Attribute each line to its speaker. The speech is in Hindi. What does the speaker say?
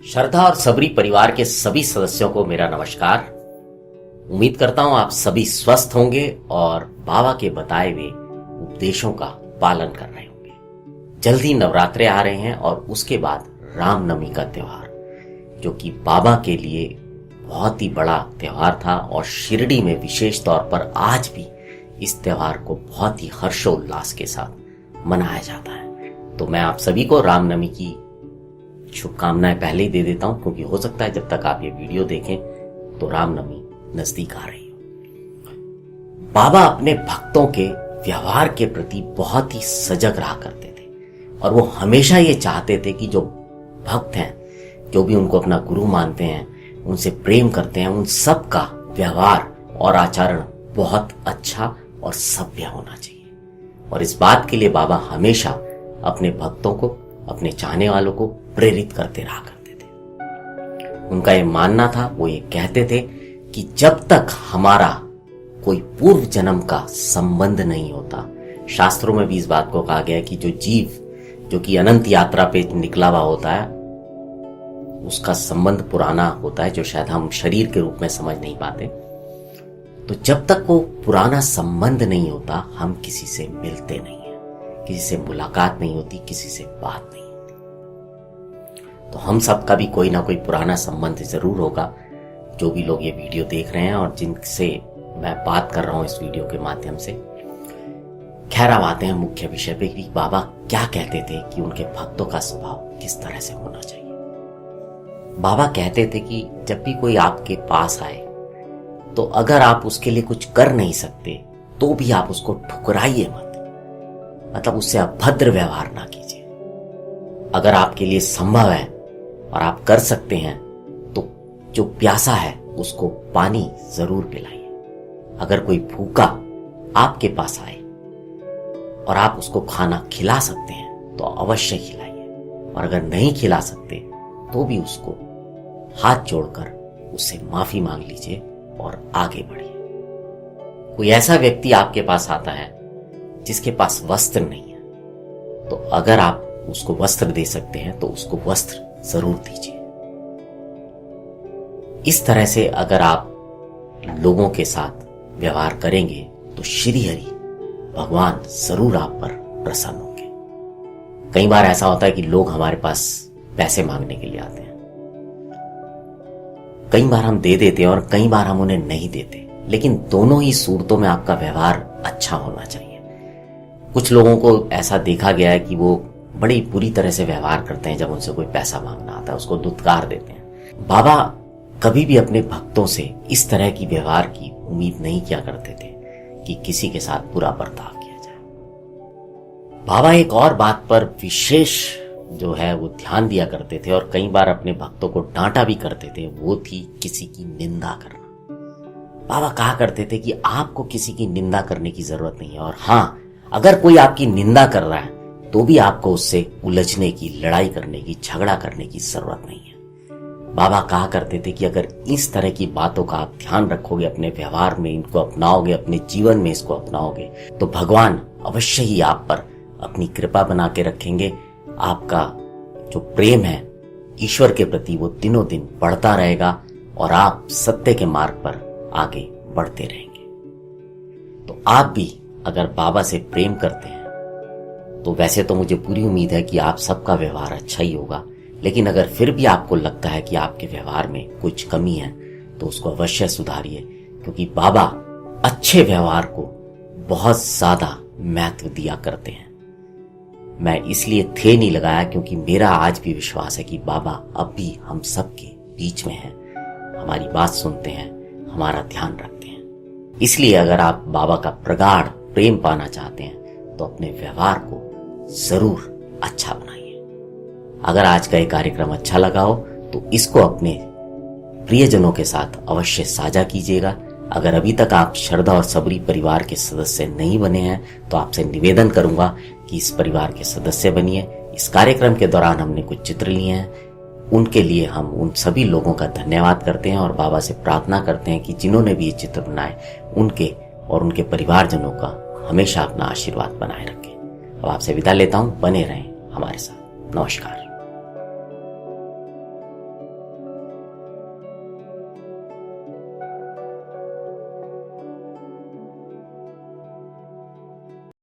Speaker 1: श्रद्धा और सबरी परिवार के सभी सदस्यों को मेरा नमस्कार। उम्मीद करता हूं आप सभी स्वस्थ होंगे और बाबा के बताए हुए उपदेशों का पालन कर रहे होंगे। जल्द ही नवरात्रे आ रहे हैं और उसके बाद रामनवमी का त्योहार, जो कि बाबा के लिए बहुत ही बड़ा त्योहार था और शिरडी में विशेष तौर पर आज भी इस त्योहार को बहुत ही हर्षोल्लास के साथ मनाया जाता है। तो मैं आप सभी को रामनवमी की शुभकामनाएं पहले ही दे देता हूं, क्योंकि हो सकता है जब तक आप ये वीडियो देखें तो रामनवमी नजदीक आ रही हो। बाबा अपने भक्तों के व्यवहार के प्रति बहुत ही सजग रहा करते थे और वो हमेशा ये चाहते थे कि जो भक्त हैं, जो भी उनको अपना गुरु मानते हैं, उनसे प्रेम करते हैं, उन सब का व्यवहार और आचरण बहुत अच्छा और सभ्य होना चाहिए। और इस बात के लिए बाबा हमेशा अपने भक्तों को, अपने चाहने वालों को प्रेरित करते रहा करते थे। उनका ये मानना था, वो ये कहते थे कि जब तक हमारा कोई पूर्व जन्म का संबंध नहीं होता, शास्त्रों में भी इस बात को कहा गया है कि जो जीव जो कि अनंत यात्रा पे निकला हुआ होता है, उसका संबंध पुराना होता है, जो शायद हम शरीर के रूप में समझ नहीं पाते। तो जब तक वो पुराना संबंध नहीं होता, हम किसी से मिलते नहीं है, किसी से मुलाकात नहीं होती, किसी से बात नहीं होती। तो हम सबका भी कोई ना कोई पुराना संबंध जरूर होगा, जो भी लोग ये वीडियो देख रहे हैं और जिनसे मैं बात कर रहा हूं इस वीडियो के माध्यम से। खैर, अब आते हैं मुख्य विषय पे कि बाबा क्या कहते थे कि उनके भक्तों का स्वभाव किस तरह से होना चाहिए। बाबा कहते थे कि जब भी कोई आपके पास आए तो अगर आप उसके लिए कुछ कर नहीं सकते तो भी आप उसको ठुकराइए मत, मतलब उससे अभद्र व्यवहार ना कीजिए। अगर आपके लिए संभव है और आप कर सकते हैं तो जो प्यासा है उसको पानी जरूर पिलाइए। अगर कोई भूखा आपके पास आए और आप उसको खाना खिला सकते हैं तो अवश्य खिलाइए, और अगर नहीं खिला सकते तो भी उसको हाथ जोड़कर उससे माफी मांग लीजिए और आगे बढ़िए। कोई ऐसा व्यक्ति आपके पास आता है जिसके पास वस्त्र नहीं है, तो अगर आप उसको वस्त्र दे सकते हैं तो उसको वस्त्र जरूर दीजिए। इस तरह से अगर आप लोगों के साथ व्यवहार करेंगे तो श्री हरि भगवान जरूर आप पर प्रसन्न होंगे। कई बार ऐसा होता है कि लोग हमारे पास पैसे मांगने के लिए आते हैं, कई बार हम दे देते हैं और कई बार हम उन्हें नहीं देते, लेकिन दोनों ही सूरतों में आपका व्यवहार अच्छा होना चाहिए। कुछ लोगों को ऐसा देखा गया है कि वो बड़ी बुरी तरह से व्यवहार करते हैं जब उनसे कोई पैसा मांगना आता है, उसको दुत्कार देते हैं। बाबा कभी भी अपने भक्तों से इस तरह की व्यवहार की उम्मीद नहीं किया करते थे कि किसी के साथ बुरा बर्ताव किया जाए। बाबा एक और बात पर विशेष जो है वो ध्यान दिया करते थे और कई बार अपने भक्तों को डांटा भी करते थे, वो थी किसी की निंदा करना। बाबा कहा करते थे कि आपको किसी की निंदा करने की जरूरत नहीं है, और हाँ, अगर कोई आपकी निंदा कर रहा है तो भी आपको उससे उलझने की, लड़ाई करने की, झगड़ा करने की जरूरत नहीं है। बाबा कहा करते थे कि अगर इस तरह की बातों का आप ध्यान रखोगे, अपने व्यवहार में इनको अपनाओगे, अपने जीवन में इसको अपनाओगे, तो भगवान अवश्य ही आप पर अपनी कृपा बना के रखेंगे। आपका जो प्रेम है ईश्वर के प्रति वो दिनों दिन बढ़ता रहेगा और आप सत्य के मार्ग पर आगे बढ़ते रहेंगे। तो आप भी अगर बाबा से प्रेम करते हैं तो वैसे तो मुझे पूरी उम्मीद है कि आप सबका व्यवहार अच्छा ही होगा, लेकिन अगर फिर भी आपको लगता है कि आपके व्यवहार में कुछ कमी है तो उसको अवश्य सुधारिए, क्योंकि बाबा अच्छे व्यवहार को बहुत ज्यादा महत्व दिया करते हैं। मैं इसलिए थे नहीं लगाया क्योंकि मेरा आज भी विश्वास है कि बाबा अब भी हम सबके बीच में हैं, हमारी बात सुनते हैं, हमारा ध्यान रखते हैं। इसलिए अगर आप बाबा का प्रगाढ़ प्रेम पाना चाहते हैं तो अपने व्यवहार को जरूर अच्छा बनाइए। अगर आज का ये कार्यक्रम अच्छा लगा हो तो इसको अपने प्रियजनों के साथ अवश्य साझा कीजिएगा। अगर अभी तक आप श्रद्धा और सबरी परिवार के सदस्य नहीं बने हैं तो आपसे निवेदन करूंगा कि इस परिवार के सदस्य बनिए। इस कार्यक्रम के दौरान हमने कुछ चित्र लिए हैं, उनके लिए हम उन सभी लोगों का धन्यवाद करते हैं और बाबा से प्रार्थना करते हैं कि जिन्होंने भी ये चित्र बनाए उनके और उनके परिवारजनों का हमेशा अपना आशीर्वाद बनाए रखें। अब आपसे विदा लेता हूं, बने रहें हमारे साथ। नमस्कार।